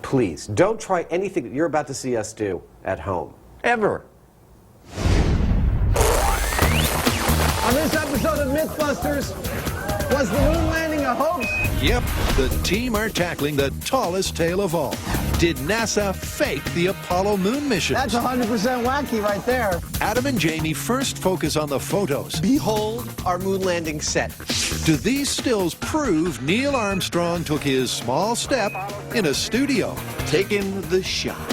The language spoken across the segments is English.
please, don't try anything that you're about to see us do at home. Ever. On this episode of Mythbusters, was the moon landing a hoax? Yep, the team are tackling the tallest tale of all. Did NASA fake the Apollo moon mission? That's 100% wacky right there. Adam and Jamie first focus on the photos. Behold our moon landing set. Do these stills prove Neil Armstrong took his small step in a studio? Taking the shot.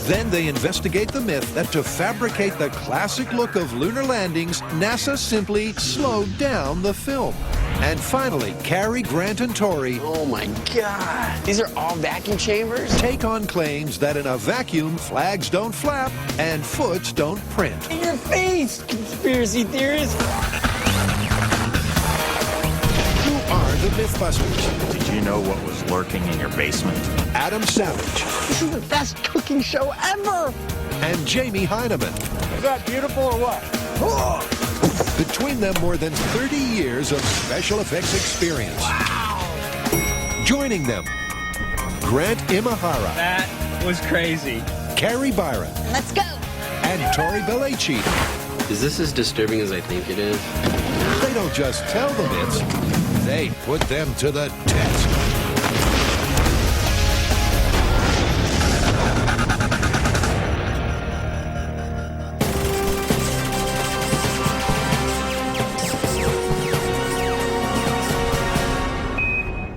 Then they investigate the myth that to fabricate the classic look of lunar landings, NASA simply slowed down the film. And finally, Cary, Grant, and Tori Oh my God. These are all vacuum chambers? take on claims that in a vacuum, flags don't flap and foots don't print. In your face, conspiracy theorists. Who are the Mythbusters? Did you know what was lurking in your basement? Adam Savage This is the best cooking show ever. and Jamie Heineman. Is that beautiful or what? Between them, more than 30 years of special effects experience. Wow! Joining them, Grant Imahara, That was crazy. Cary Byron, Let's go. and Tori Belleci. Is this as disturbing as I think it is? They don't just tell the myths, they put them to the test.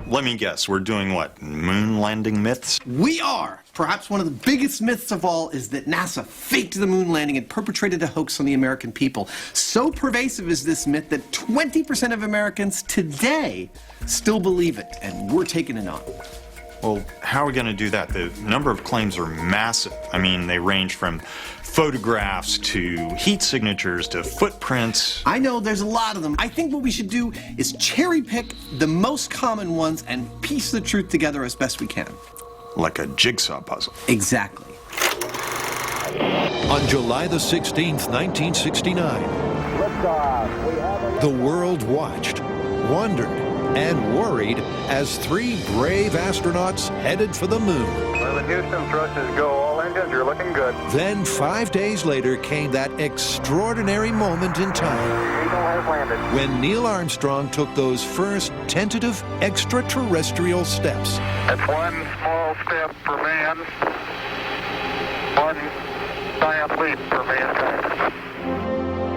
Let me guess, we're doing what? Moon landing myths? We are. Perhaps one of the biggest myths of all is that NASA faked the moon landing and perpetrated a hoax on the American people. So pervasive is this myth that 20% of Americans today still believe it, and we're taking it on. Well, how are we going to do that? The number of claims are massive. I mean, they range from photographs to heat signatures to footprints. I know there's a lot of them. I think what we should do is cherry pick the most common ones and piece the truth together as best we can. Like a jigsaw puzzle. Exactly. On July the 16th, 1969, the world watched, wondered, and worried as three brave astronauts headed for the moon. The Houston thrusters go, all engines, you're looking good. Then 5 days later came that extraordinary moment in time Eagle has landed. when Neil Armstrong took those first tentative extraterrestrial steps. That's one small step for man, one giant leap for mankind.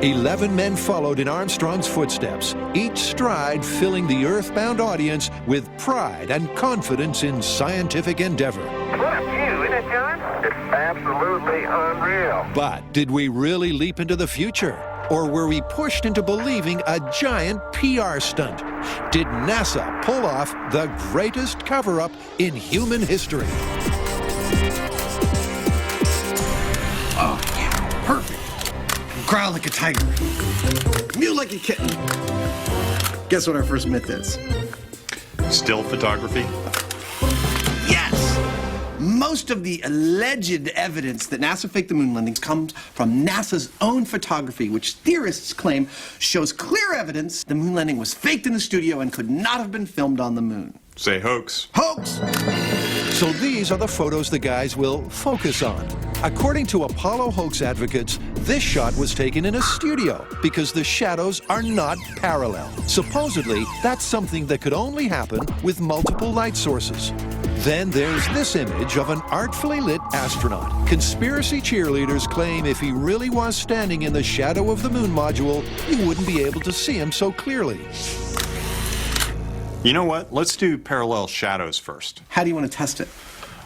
11 men followed in Armstrong's footsteps, each stride filling the earthbound audience with pride and confidence in scientific endeavor. What a view, isn't it, John? It's absolutely unreal. But did we really leap into the future? Or were we pushed into believing a giant PR stunt? Did NASA pull off the greatest cover-up in human history? Oh, yeah, perfect. Growl like a tiger. Mew like a kitten. Guess what our first myth is? Still photography? Yes! Most of the alleged evidence that NASA faked the moon landings comes from NASA's own photography, which theorists claim shows clear evidence the moon landing was faked in the studio and could not have been filmed on the moon. Say hoax. Hoax! So these are the photos the guys will focus on. According to Apollo hoax advocates, this shot was taken in a studio because the shadows are not parallel. Supposedly, that's something that could only happen with multiple light sources. Then there's this image of an artfully lit astronaut. Conspiracy cheerleaders claim if he really was standing in the shadow of the moon module, you wouldn't be able to see him so clearly. You know what? Let's do parallel shadows first. How do you want to test it?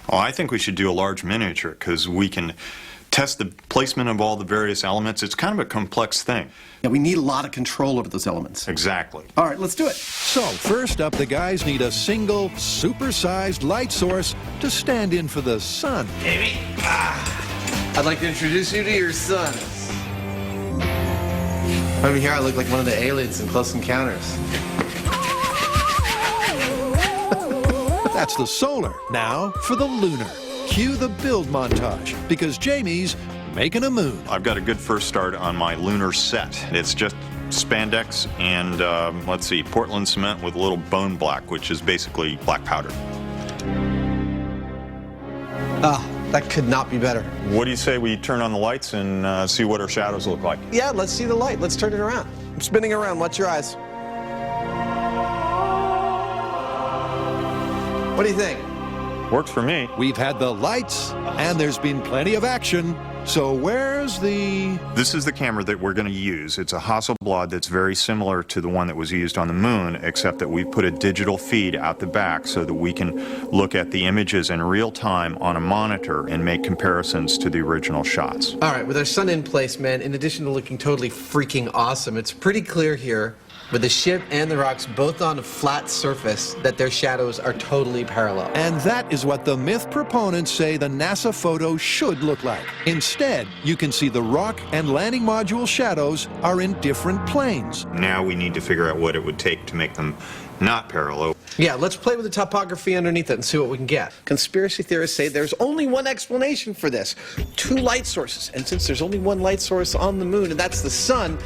Oh, I think we should do a large miniature because we can test the placement of all the various elements. It's kind of a complex thing. Yeah, we need a lot of control over those elements. Exactly. All right, let's do it. So, first up, the guys need a single, super-sized light source to stand in for the sun. Amy, I'd like to introduce you to your son. Over here, I look like one of the aliens in Close Encounters. That's the solar. Now for the lunar. Cue the build montage, because Jamie's making a moon. I've got a good first start on my lunar set. It's just spandex and, let's see, Portland cement with a little bone black, which is basically black powder. That could not be better. What do you say we turn on the lights and see what our shadows look like? Yeah, let's see the light. Let's turn it around. I'm spinning around. Watch your eyes. What do you think? Works for me. We've had the lights, and there's been plenty of action. So where's the... This is the camera that we're going to use. It's a Hasselblad that's very similar to the one that was used on the moon, except that we put a digital feed out the back so that we can look at the images in real time on a monitor and make comparisons to the original shots. All right, with our sun in place, man, in addition to looking totally freaking awesome, it's pretty clear here, with the ship and the rocks both on a flat surface, that their shadows are totally parallel. And that is what the myth proponents say the NASA photo should look like. Instead, you can see the rock and landing module shadows are in different planes. Now we need to figure out what it would take to make them not parallel. Yeah, let's play with the topography underneath it and see what we can get. Conspiracy theorists say there's only one explanation for this. 2 light sources. And since there's only one light source on the moon, and that's the sun,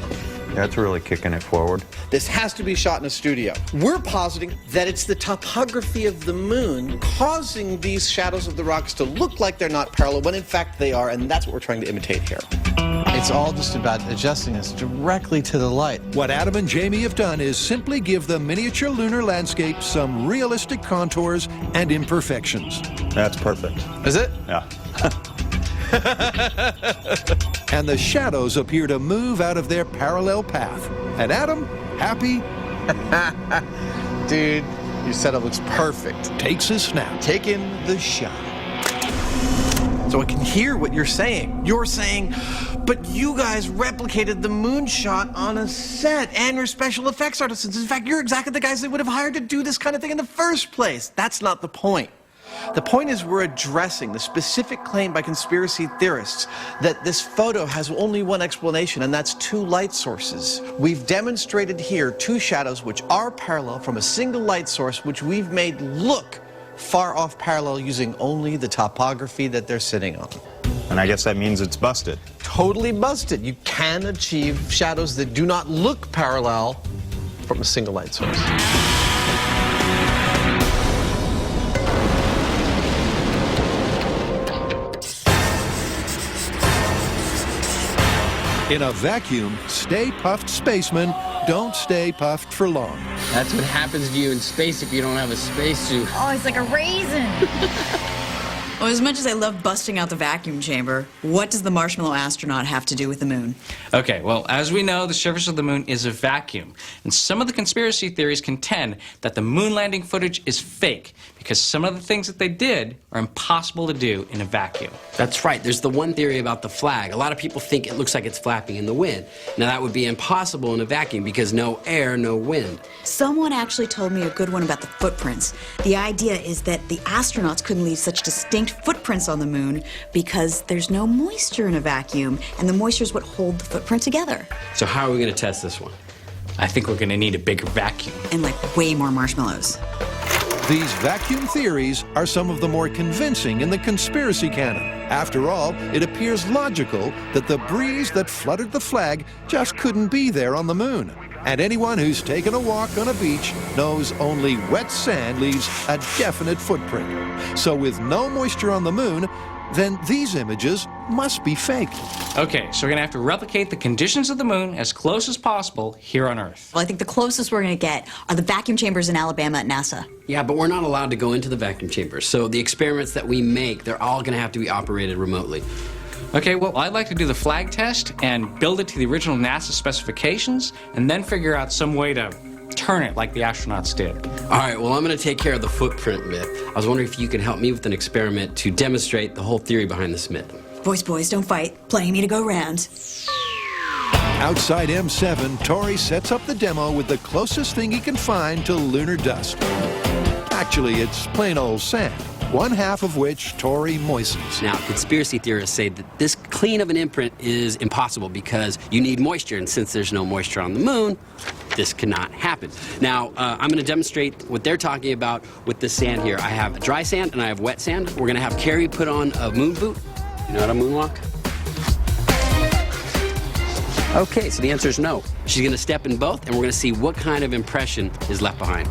That's really kicking it forward. this has to be shot in a studio. We're positing that it's the topography of the moon causing these shadows of the rocks to look like they're not parallel, when in fact they are, and that's what we're trying to imitate here. It's all just about adjusting us directly to the light. What Adam and Jamie have done is simply give the miniature lunar landscape some realistic contours and imperfections. That's perfect. Is it? Yeah. And the shadows appear to move out of their parallel path. And Adam, happy, Dude, your setup looks perfect. takes his snap. Take in the shot. So I can hear what you're saying. You're saying, but you guys replicated the moon shot on a set, and you're special effects artists. In fact, you're exactly the guys they would have hired to do this kind of thing in the first place. That's not the point. The point is we're addressing the specific claim by conspiracy theorists that this photo has only one explanation, and that's 2 light sources. We've demonstrated here 2 shadows which are parallel from a single light source, which we've made look far off parallel using only the topography that they're sitting on. And I guess that means it's busted. Totally busted. You can achieve shadows that do not look parallel from a single light source. In a vacuum, stay puffed spacemen don't stay puffed for long. That's what happens to you in space if you don't have a spacesuit. Oh, it's like a raisin. Well, as much as I love busting out the vacuum chamber, what does the marshmallow astronaut have to do with the moon? Okay, well, as we know, the surface of the moon is a vacuum. And some of the conspiracy theories contend that the moon landing footage is fake because some of the things that they did are impossible to do in a vacuum. That's right. There's the one theory about the flag. A lot of people think it looks like it's flapping in the wind. Now, that would be impossible in a vacuum because no air, no wind. Someone actually told me a good one about the footprints. The idea is that the astronauts couldn't leave such distinct footprints on the moon because there's no moisture in a vacuum, and the moisture is what hold the footprint together. So how are we going to test this one? I think we're going to need a bigger vacuum. And like way more marshmallows. These vacuum theories are some of the more convincing in the conspiracy canon. After all, it appears logical that the breeze that fluttered the flag just couldn't be there on the moon. And anyone who's taken a walk on a beach knows only wet sand leaves a definite footprint. So with no moisture on the moon, then these images must be fake. Okay, so we're going to have to replicate the conditions of the moon as close as possible here on Earth. Well, I think the closest we're going to get are the vacuum chambers in Alabama at NASA. Yeah, but we're not allowed to go into the vacuum chamber. So the experiments that we make, they're all going to have to be operated remotely. Okay, well, I'd like to do the flag test and build it to the original NASA specifications and then figure out some way to turn it like the astronauts did. All right, well, I'm going to take care of the footprint myth. I was wondering if you could help me with an experiment to demonstrate the whole theory behind this myth. Boys, don't fight. Plenty me to go round. Outside M7, Tori sets up the demo with the closest thing he can find to lunar dust. Actually, it's plain old sand, one half of which Tori moistens. Now, conspiracy theorists say that this clean of an imprint is impossible because you need moisture, and since there's no moisture on the moon, this cannot happen. Now, I'm going to demonstrate what they're talking about with this sand here. I have dry sand and I have wet sand. We're going to have Carrie put on a moon boot. You know how to moonwalk? Okay, so the answer is no. She's going to step in both, and we're going to see what kind of impression is left behind.